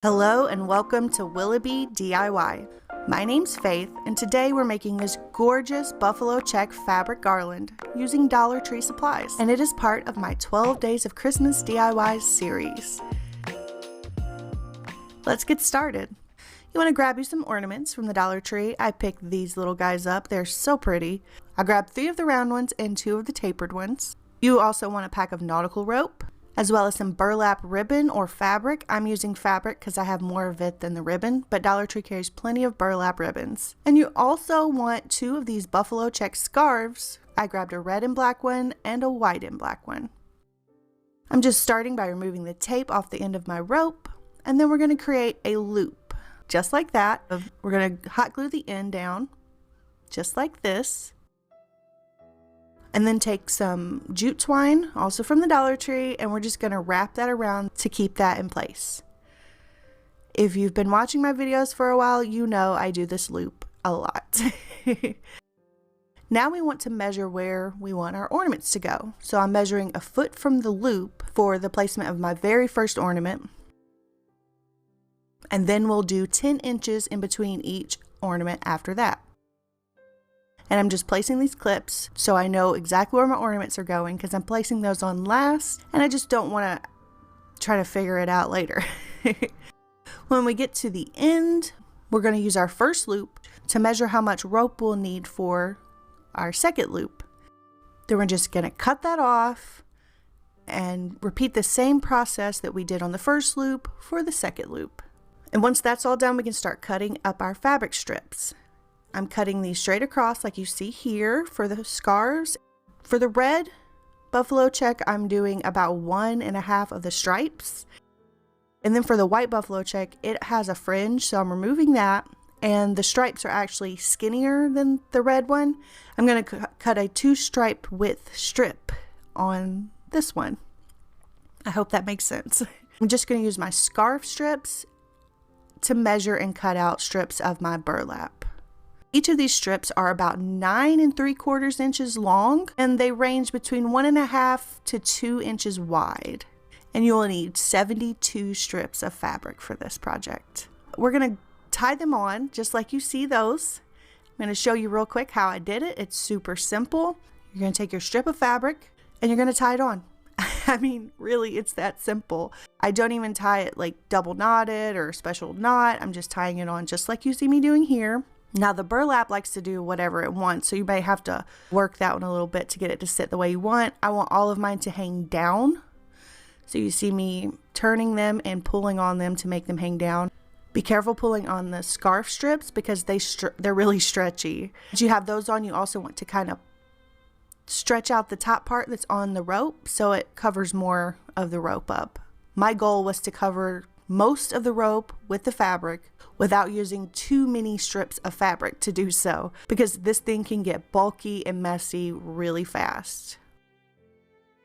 Hello and welcome to Willoughby DIY. My name's Faith and today we're making this gorgeous buffalo check fabric garland using Dollar Tree supplies, and it is part of my 12 Days of Christmas DIY series. Let's get started. You want to grab you some ornaments from the Dollar Tree. I picked these little guys up. They're so pretty. I grabbed 3 of the round ones and 2 of the tapered ones. You also want a pack of nautical rope, as well as some burlap ribbon or fabric. I'm using fabric because I have more of it than the ribbon, but Dollar Tree carries plenty of burlap ribbons. And you also want 2 of these buffalo check scarves. I grabbed a red and black one and a white and black one. I'm just starting by removing the tape off the end of my rope, and then we're going to create a loop. Just like that. We're going to hot glue the end down, just like this. And then take some jute twine, also from the Dollar Tree, and we're just going to wrap that around to keep that in place. If you've been watching my videos for a while, you know I do this loop a lot. Now we want to measure where we want our ornaments to go. So I'm measuring a foot from the loop for the placement of my very first ornament. And then we'll do 10 inches in between each ornament after that. And I'm just placing these clips so I know exactly where my ornaments are going, because I'm placing those on last and I just don't want to try to figure it out later. When we get to the end, we're going to use our first loop to measure how much rope we'll need for our second loop. Then we're just going to cut that off and repeat the same process that we did on the first loop for the second loop. And once that's all done, we can start cutting up our fabric strips. I'm cutting these straight across like you see here for the scarves. For the red buffalo check, I'm doing about 1.5 of the stripes. And then for the white buffalo check, it has a fringe, so I'm removing that. And the stripes are actually skinnier than the red one. I'm going to cut a 2-stripe width strip on this one. I hope that makes sense. I'm just going to use my scarf strips to measure and cut out strips of my burlap. Each of these strips are about 9 3/4 inches long, and they range between 1.5 to 2 inches wide. And you will need 72 strips of fabric for this project. We're going to tie them on just like you see those. I'm going to show you real quick how I did it. It's super simple. You're going to take your strip of fabric and you're going to tie it on. I mean, really, it's that simple. I don't even tie it like double knotted or special knot. I'm just tying it on just like you see me doing here. Now the burlap likes to do whatever it wants, so you may have to work that one a little bit to get it to sit the way you want. I want all of mine to hang down. So you see me turning them and pulling on them to make them hang down. Be careful pulling on the scarf strips because they're really stretchy. Once you have those on, you also want to kind of stretch out the top part that's on the rope so it covers more of the rope up. My goal was to cover most of the rope with the fabric without using too many strips of fabric to do so, because this thing can get bulky and messy really fast.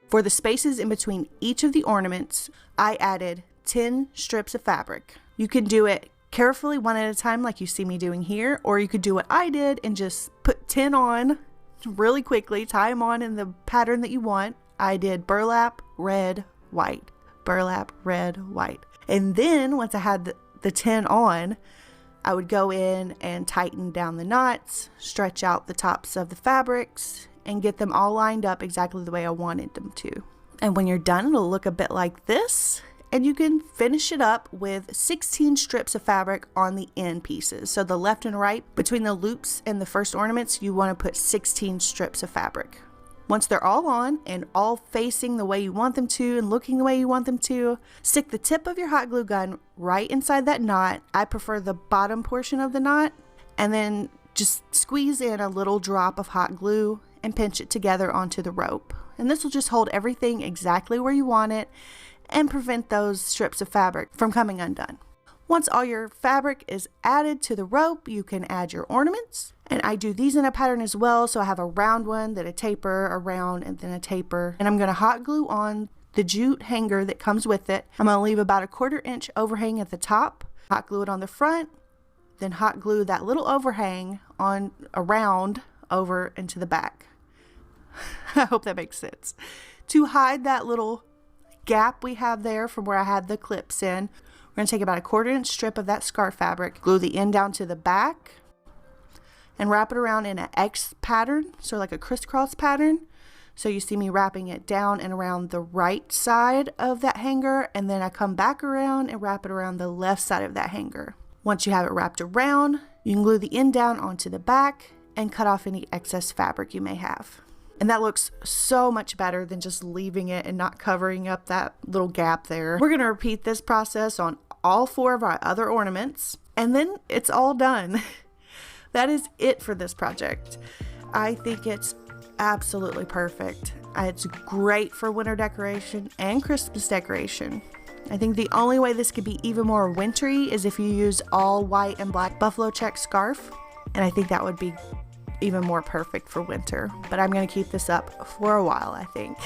For the spaces in between each of the ornaments, I added 10 strips of fabric. You can do it carefully one at a time like you see me doing here, or you could do what I did and just put 10 on really quickly, tie them on in the pattern that you want. I did burlap, red, white, burlap, red, white. And then once I had the 10 on, I would go in and tighten down the knots, stretch out the tops of the fabrics, and get them all lined up exactly the way I wanted them to. And when you're done, it'll look a bit like this. And you can finish it up with 16 strips of fabric on the end pieces. So the left and right, between the loops and the first ornaments, you want to put 16 strips of fabric. Once they're all on and all facing the way you want them to and looking the way you want them to, stick the tip of your hot glue gun right inside that knot. I prefer the bottom portion of the knot, and then just squeeze in a little drop of hot glue and pinch it together onto the rope. And this will just hold everything exactly where you want it and prevent those strips of fabric from coming undone. Once all your fabric is added to the rope, you can add your ornaments. And I do these in a pattern as well. So I have a round one, then a taper, a round, and then a taper. And I'm going to hot glue on the jute hanger that comes with it. I'm going to leave about a 1/4 inch overhang at the top, hot glue it on the front, then hot glue that little overhang on around over into the back. I hope that makes sense. To hide that little gap we have there from where I had the clips in, We're going to take about a 1/4 inch strip of that scarf fabric, glue the end down to the back, and wrap it around in an X pattern, so like a crisscross pattern. So you see me wrapping it down and around the right side of that hanger, and then I come back around and wrap it around the left side of that hanger. Once you have it wrapped around, you can glue the end down onto the back and cut off any excess fabric you may have. And that looks so much better than just leaving it and not covering up that little gap there. We're gonna repeat this process on all 4 of our other ornaments, and then it's all done. That is it for this project. I think it's absolutely perfect. It's great for winter decoration and Christmas decoration. I think the only way this could be even more wintry is if you use all white and black buffalo check scarf, and I think that would be even more perfect for winter. But I'm going to keep this up for a while, I think.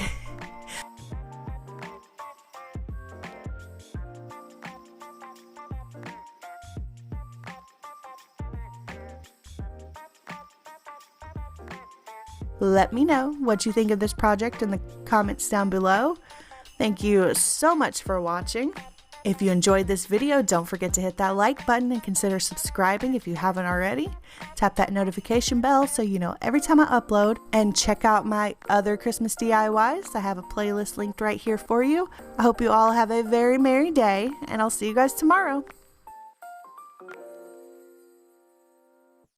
Let me know what you think of this project in the comments down below. Thank you so much for watching. If you enjoyed this video, don't forget to hit that like button and consider subscribing if you haven't already. Tap that notification bell so you know every time I upload, and check out my other Christmas DIYs. I have a playlist linked right here for you. I hope you all have a very merry day, and I'll see you guys tomorrow.